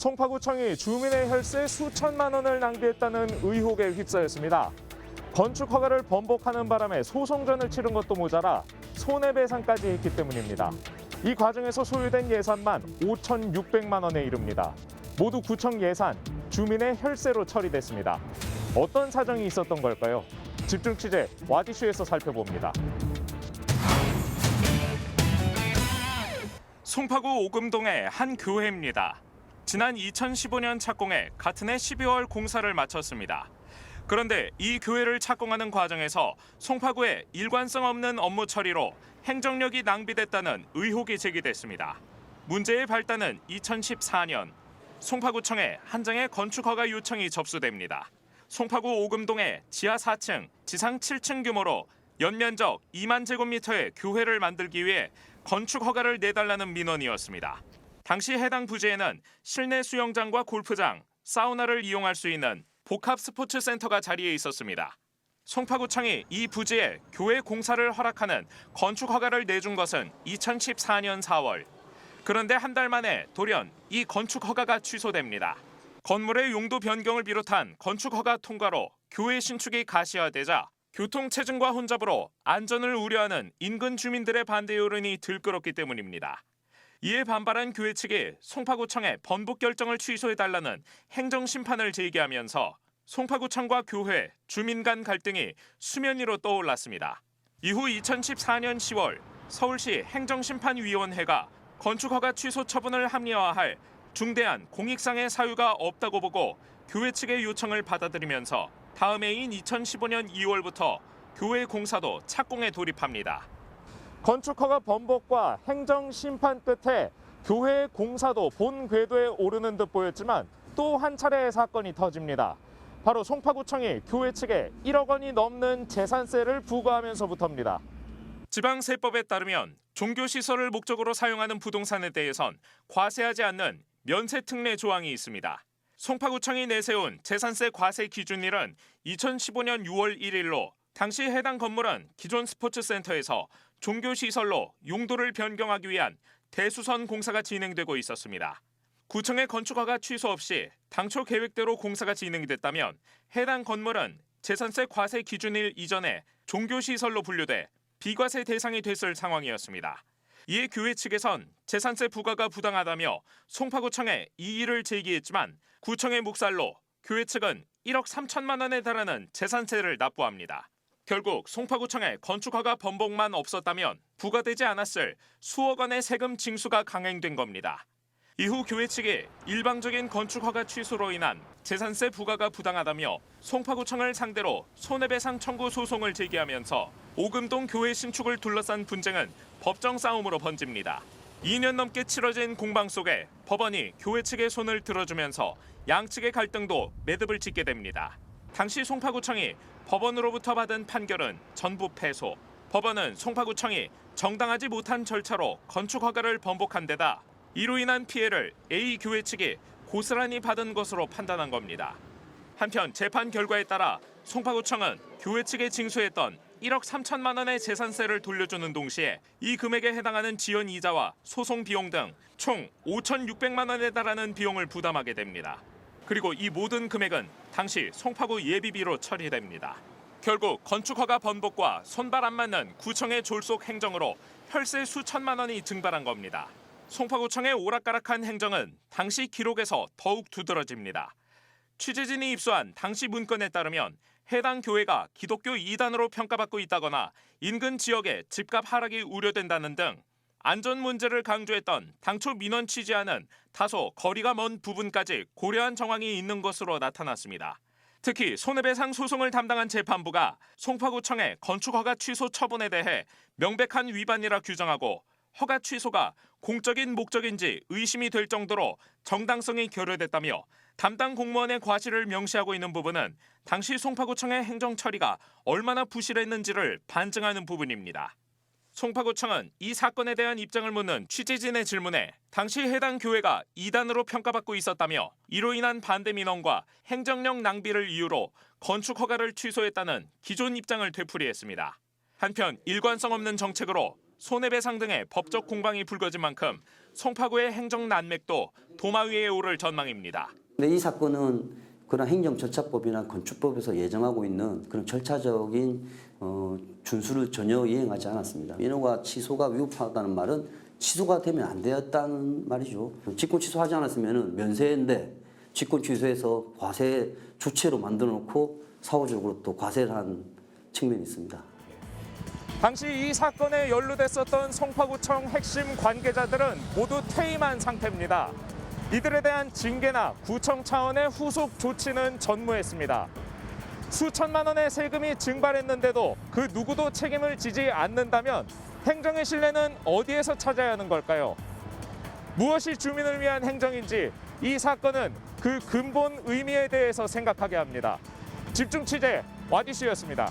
송파구청이 주민의 혈세 수천만 원을 낭비했다는 의혹에 휩싸였습니다. 건축 허가를 번복하는 바람에 소송전을 치른 것도 모자라 손해배상까지 했기 때문입니다. 이 과정에서 소요된 예산만 5,600만 원에 이릅니다. 모두 구청 예산, 주민의 혈세로 처리됐습니다. 어떤 사정이 있었던 걸까요? 집중 취재 와디슈에서 살펴봅니다. 송파구 오금동의 한 교회입니다. 지난 2015년 착공해 같은 해 12월 공사를 마쳤습니다. 그런데 이 교회를 착공하는 과정에서 송파구의 일관성 없는 업무 처리로 행정력이 낭비됐다는 의혹이 제기됐습니다. 문제의 발단은 2014년 송파구청에 한 장의 건축 허가 요청이 접수됩니다. 송파구 오금동의 지하 4층, 지상 7층 규모로 연면적 2만 제곱미터의 교회를 만들기 위해 건축 허가를 내달라는 민원이었습니다. 당시 해당 부지에는 실내 수영장과 골프장, 사우나를 이용할 수 있는 복합 스포츠 센터가 자리에 있었습니다. 송파구청이 이 부지에 교회 공사를 허락하는 건축 허가를 내준 것은 2014년 4월. 그런데 한 달 만에 돌연 이 건축 허가가 취소됩니다. 건물의 용도 변경을 비롯한 건축 허가 통과로 교회 신축이 가시화되자 교통체증과 혼잡으로 안전을 우려하는 인근 주민들의 반대 여론이 들끓었기 때문입니다. 이에 반발한 교회 측이 송파구청에 번복 결정을 취소해달라는 행정심판을 제기하면서 송파구청과 교회, 주민 간 갈등이 수면 위로 떠올랐습니다. 이후 2014년 10월 서울시 행정심판위원회가 건축허가 취소 처분을 합리화할 중대한 공익상의 사유가 없다고 보고 교회 측의 요청을 받아들이면서 다음 해인 2015년 2월부터 교회 공사도 착공에 돌입합니다. 건축허가 번복과 행정심판 끝에 교회 공사도 본 궤도에 오르는 듯 보였지만 또 한 차례의 사건이 터집니다. 바로 송파구청이 교회 측에 1억 원이 넘는 재산세를 부과하면서부터입니다. 지방세법에 따르면 종교시설을 목적으로 사용하는 부동산에 대해선 과세하지 않는 면세특례 조항이 있습니다. 송파구청이 내세운 재산세 과세 기준일은 2015년 6월 1일로 당시 해당 건물은 기존 스포츠센터에서 종교시설로 용도를 변경하기 위한 대수선 공사가 진행되고 있었습니다. 구청의 건축허가 취소 없이 당초 계획대로 공사가 진행됐다면 해당 건물은 재산세 과세 기준일 이전에 종교시설로 분류돼 비과세 대상이 됐을 상황이었습니다. 이에 교회 측에선 재산세 부과가 부당하다며 송파구청에 이의를 제기했지만 구청의 묵살로 교회 측은 1억 3천만 원에 달하는 재산세를 납부합니다. 결국 송파구청에 건축허가 번복만 없었다면 부과되지 않았을 수억 원의 세금 징수가 강행된 겁니다. 이후 교회 측이 일방적인 건축허가 취소로 인한 재산세 부과가 부당하다며 송파구청을 상대로 손해배상 청구 소송을 제기하면서 오금동 교회 신축을 둘러싼 분쟁은 법정 싸움으로 번집니다. 2년 넘게 치러진 공방 속에 법원이 교회 측의 손을 들어주면서 양측의 갈등도 매듭을 짓게 됩니다. 당시 송파구청이 법원으로부터 받은 판결은 전부 패소. 법원은 송파구청이 정당하지 못한 절차로 건축허가를 번복한 데다 이로 인한 피해를 A 교회 측이 고스란히 받은 것으로 판단한 겁니다. 한편 재판 결과에 따라 송파구청은 교회 측에 징수했던 1억 3천만 원의 재산세를 돌려주는 동시에 이 금액에 해당하는 지연 이자와 소송 비용 등 총 5,600만 원에 달하는 비용을 부담하게 됩니다. 그리고 이 모든 금액은 당시 송파구 예비비로 처리됩니다. 결국 건축허가 번복과 손발 안 맞는 구청의 졸속 행정으로 혈세 수천만 원이 증발한 겁니다. 송파구청의 오락가락한 행정은 당시 기록에서 더욱 두드러집니다. 취재진이 입수한 당시 문건에 따르면 해당 교회가 기독교 이단으로 평가받고 있다거나 인근 지역의 집값 하락이 우려된다는 등 안전 문제를 강조했던 당초 민원 취지와는 다소 거리가 먼 부분까지 고려한 정황이 있는 것으로 나타났습니다. 특히 손해배상 소송을 담당한 재판부가 송파구청의 건축허가 취소 처분에 대해 명백한 위반이라 규정하고 허가 취소가 공적인 목적인지 의심이 될 정도로 정당성이 결여됐다며 담당 공무원의 과실을 명시하고 있는 부분은 당시 송파구청의 행정 처리가 얼마나 부실했는지를 반증하는 부분입니다. 송파구청은 이 사건에 대한 입장을 묻는 취재진의 질문에 당시 해당 교회가 이단으로 평가받고 있었다며 이로 인한 반대 민원과 행정력 낭비를 이유로 건축 허가를 취소했다는 기존 입장을 되풀이했습니다. 한편 일관성 없는 정책으로 손해배상 등의 법적 공방이 불거진 만큼 송파구의 행정 난맥도 도마 위에 오를 전망입니다. 근데 이 사건은 그런 행정절차법이나 건축법에서 예정하고 있는 그런 절차적인 준수를 전혀 이행하지 않았습니다. 민호가 취소가 위법하다는 말은 취소가 되면 안 되었다는 말이죠. 직권 취소하지 않았으면 면세인데 직권 취소해서 과세 주체로 만들어 놓고 사후적으로 또 과세를 한 측면이 있습니다. 당시 이 사건에 연루됐었던 송파구청 핵심 관계자들은 모두 퇴임한 상태입니다. 이들에 대한 징계나 구청 차원의 후속 조치는 전무했습니다. 수천만 원의 세금이 증발했는데도 그 누구도 책임을 지지 않는다면 행정의 신뢰는 어디에서 찾아야 하는 걸까요? 무엇이 주민을 위한 행정인지 이 사건은 그 근본 의미에 대해서 생각하게 합니다. 집중 취재 와디슈였습니다.